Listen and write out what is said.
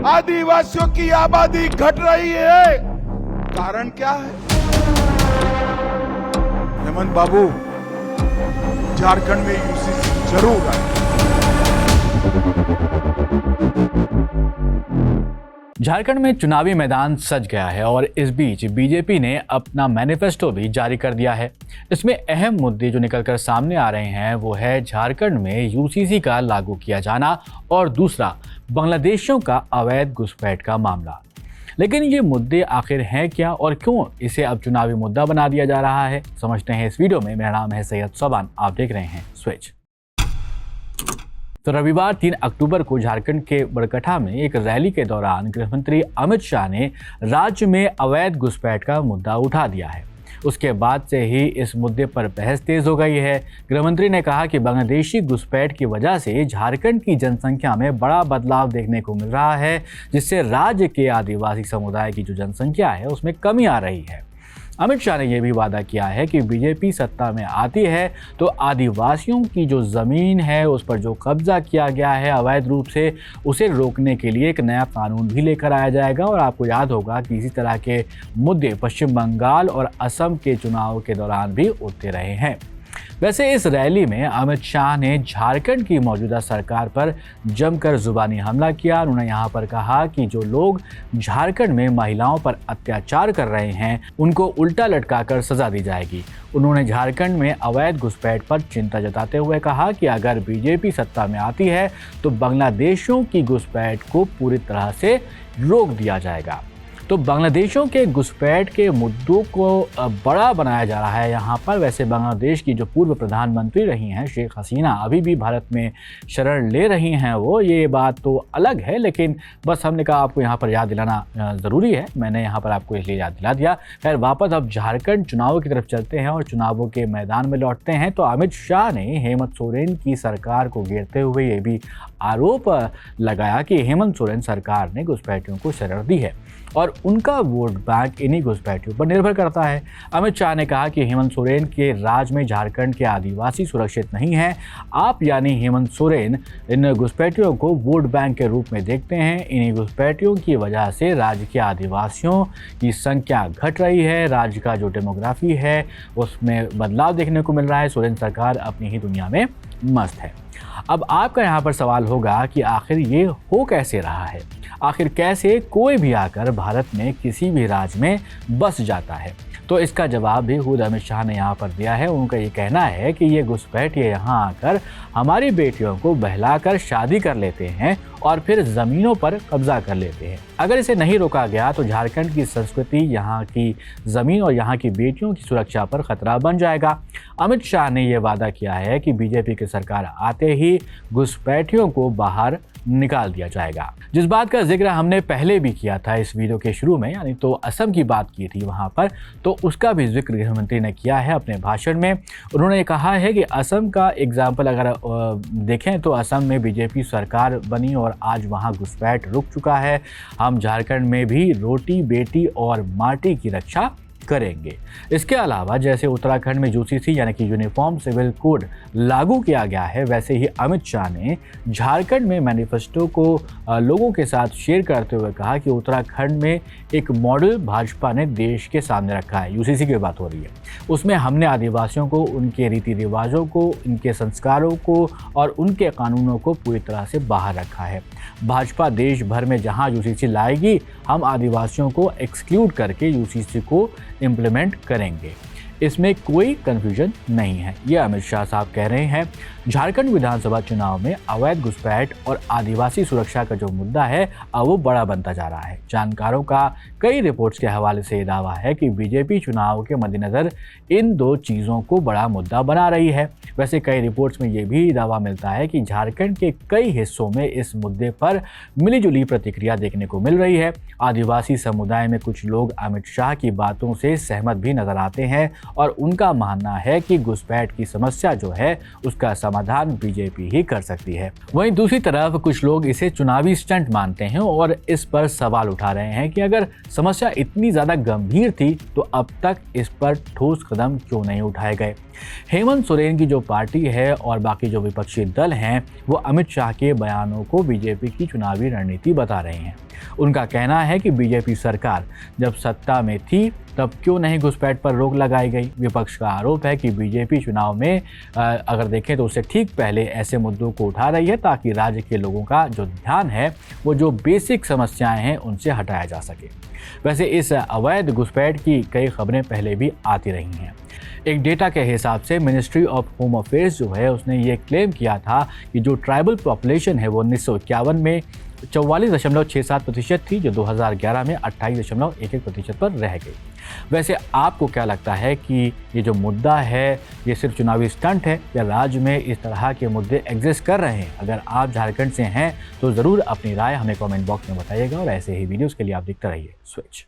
आदिवासियों की आबादी घट रही है। कारण क्या है? हेमंत बाबू, झारखंड में यूसीसी जरूर आए। झारखंड में चुनावी मैदान सज गया है और इस बीच बीजेपी ने अपना मैनिफेस्टो भी जारी कर दिया है। इसमें अहम मुद्दे जो निकलकर सामने आ रहे हैं वो है झारखंड में यूसीसी का लागू किया जाना और दूसरा बांग्लादेशियों का अवैध घुसपैठ का मामला। लेकिन ये मुद्दे आखिर हैं क्या और क्यों इसे अब चुनावी मुद्दा बना दिया जा रहा है, समझते हैं इस वीडियो में। मेरा नाम है सैयद सोबान, आप देख रहे हैं स्विच। तो रविवार 3 अक्टूबर को झारखंड के बड़कठा में एक रैली के दौरान गृहमंत्री अमित शाह ने राज्य में अवैध घुसपैठ का मुद्दा उठा दिया है। उसके बाद से ही इस मुद्दे पर बहस तेज हो गई है। गृहमंत्री ने कहा कि बांग्लादेशी घुसपैठ की वजह से झारखंड की जनसंख्या में बड़ा बदलाव देखने को मिल रहा है, जिससे राज्य के आदिवासी समुदाय की जो जनसंख्या है उसमें कमी आ रही है। अमित शाह ने यह भी वादा किया है कि बीजेपी सत्ता में आती है तो आदिवासियों की जो ज़मीन है उस पर जो कब्जा किया गया है अवैध रूप से, उसे रोकने के लिए एक नया कानून भी लेकर आया जाएगा। और आपको याद होगा कि इसी तरह के मुद्दे पश्चिम बंगाल और असम के चुनाव के दौरान भी उठते रहे हैं। वैसे इस रैली में अमित शाह ने झारखंड की मौजूदा सरकार पर जमकर जुबानी हमला किया। उन्होंने यहाँ पर कहा कि जो लोग झारखंड में महिलाओं पर अत्याचार कर रहे हैं उनको उल्टा लटकाकर सजा दी जाएगी। उन्होंने झारखंड में अवैध घुसपैठ पर चिंता जताते हुए कहा कि अगर बीजेपी सत्ता में आती है तो बांग्लादेशियों की घुसपैठ को पूरी तरह से रोक दिया जाएगा। तो बांग्लादेशियों के घुसपैठ के मुद्दों को बड़ा बनाया जा रहा है यहाँ पर। वैसे बांग्लादेश की जो पूर्व प्रधानमंत्री रही हैं शेख हसीना अभी भी भारत में शरण ले रही हैं वो, ये बात तो अलग है, लेकिन बस हमने कहा आपको यहाँ पर याद दिलाना ज़रूरी है। मैंने यहाँ पर आपको इसलिए याद दिला दिया। खैर वापस अब झारखंड चुनावों की तरफ चलते हैं और चुनावों के मैदान में लौटते हैं। तो अमित शाह ने हेमंत सोरेन की सरकार को घेरते हुए ये भी आरोप लगाया कि हेमंत सोरेन सरकार ने घुसपैठियों को शरण दी है और उनका वोट बैंक इन्हीं घुसपैठियों पर निर्भर करता है। अमित शाह ने कहा कि हेमंत सोरेन के राज में झारखंड के आदिवासी सुरक्षित नहीं हैं। आप यानी हेमंत सोरेन इन घुसपैठियों को वोट बैंक के रूप में देखते हैं। इन्हीं घुसपैठियों की वजह से राज्य के आदिवासियों की संख्या घट रही है। राज्य का जो डेमोग्राफी है उसमें बदलाव देखने को मिल रहा है। सोरेन सरकार अपनी ही दुनिया में मस्त है। अब आपका यहाँ पर सवाल होगा कि आखिर ये हो कैसे रहा है, आखिर कैसे कोई भी आकर भारत में किसी भी राज्य में बस जाता है। तो इसका जवाब भी खुद अमित शाह ने यहाँ पर दिया है। उनका ये कहना है कि ये घुसपैठिए यहाँ आकर हमारी बेटियों को बहलाकर शादी कर लेते हैं और फिर ज़मीनों पर कब्जा कर लेते हैं। अगर इसे नहीं रोका गया तो झारखंड की संस्कृति, यहाँ की ज़मीन और यहाँ की बेटियों की सुरक्षा पर खतरा बन जाएगा। अमित शाह ने यह वादा किया है कि बीजेपी की सरकार आते ही घुसपैठियों को बाहर निकाल दिया जाएगा। जिस बात का जिक्र हमने पहले भी किया था इस वीडियो के शुरू में, यानी तो असम की बात की थी वहाँ पर, तो उसका भी जिक्र गृहमंत्री ने किया है अपने भाषण में। उन्होंने कहा है कि असम का एग्जाम्पल अगर देखें तो असम में बीजेपी सरकार बनी और आज वहाँ घुसपैठ रुक चुका है। हम झारखंड में भी रोटी बेटी और माटी की रक्षा करेंगे। इसके अलावा जैसे उत्तराखंड में यूसीसी यानी कि यूनिफॉर्म सिविल कोड लागू किया गया है, वैसे ही अमित शाह ने झारखंड में मैनिफेस्टो को लोगों के साथ शेयर करते हुए कहा कि उत्तराखंड में एक मॉडल भाजपा ने देश के सामने रखा है। यूसीसी की बात हो रही है, उसमें हमने आदिवासियों को, उनके रीति रिवाजों को, उनके संस्कारों को और उनके कानूनों को पूरी तरह से बाहर रखा है। भाजपा देश भर में जहां यूसीसी लाएगी, हम आदिवासियों को एक्सक्लूड करके यूसीसी को इम्प्लीमेंट करेंगे। इसमें कोई कंफ्यूजन नहीं है, ये अमित शाह साहब कह रहे हैं। झारखंड विधानसभा चुनाव में अवैध घुसपैठ और आदिवासी सुरक्षा का जो मुद्दा है अब वो बड़ा बनता जा रहा है। जानकारों का कई रिपोर्ट्स के हवाले से ये दावा है कि बीजेपी चुनाव के मद्देनज़र इन दो चीज़ों को बड़ा मुद्दा बना रही है। वैसे कई रिपोर्ट्स में ये भी दावा मिलता है कि झारखंड के कई हिस्सों में इस मुद्दे पर मिलीजुली प्रतिक्रिया देखने को मिल रही है। आदिवासी समुदाय में कुछ लोग अमित शाह की बातों से सहमत भी नजर आते हैं और उनका मानना है कि घुसपैठ की समस्या जो है उसका समाधान बीजेपी ही कर सकती है। वहीं दूसरी तरफ कुछ लोग इसे चुनावी स्टंट मानते हैं और इस पर सवाल उठा रहे हैं कि अगर समस्या इतनी ज़्यादा गंभीर थी तो अब तक इस पर ठोस कदम क्यों नहीं उठाए गए। हेमंत सोरेन की जो पार्टी है और बाकी जो विपक्षी दल हैं वो अमित शाह के बयानों को बीजेपी की चुनावी रणनीति बता रहे हैं। उनका कहना है कि बीजेपी सरकार जब सत्ता में थी तब क्यों नहीं घुसपैठ पर रोक लगाई गई। विपक्ष का आरोप है कि बीजेपी चुनाव में अगर देखें तो उससे ठीक पहले ऐसे मुद्दों को उठा रही है ताकि राज्य के लोगों का जो ध्यान है वो जो बेसिक समस्याएं हैं उनसे हटाया जा सके। वैसे इस अवैध घुसपैठ की कई खबरें पहले भी आती रही हैं। एक डेटा के हिसाब से मिनिस्ट्री ऑफ होम अफेयर्स जो है उसने ये क्लेम किया था कि जो ट्राइबल पॉपुलेशन है वो 1951 में 44.67% थी, जो 2011 में 28.11% पर रह गई। वैसे आपको क्या लगता है कि ये जो मुद्दा है ये सिर्फ चुनावी स्टंट है या राज्य में इस तरह के मुद्दे एग्जिस्ट कर रहे हैं? अगर आप झारखंड से हैं तो ज़रूर अपनी राय हमें कमेंट बॉक्स में बताइएगा और ऐसे ही वीडियोस के लिए आप देखते रहिए स्विच।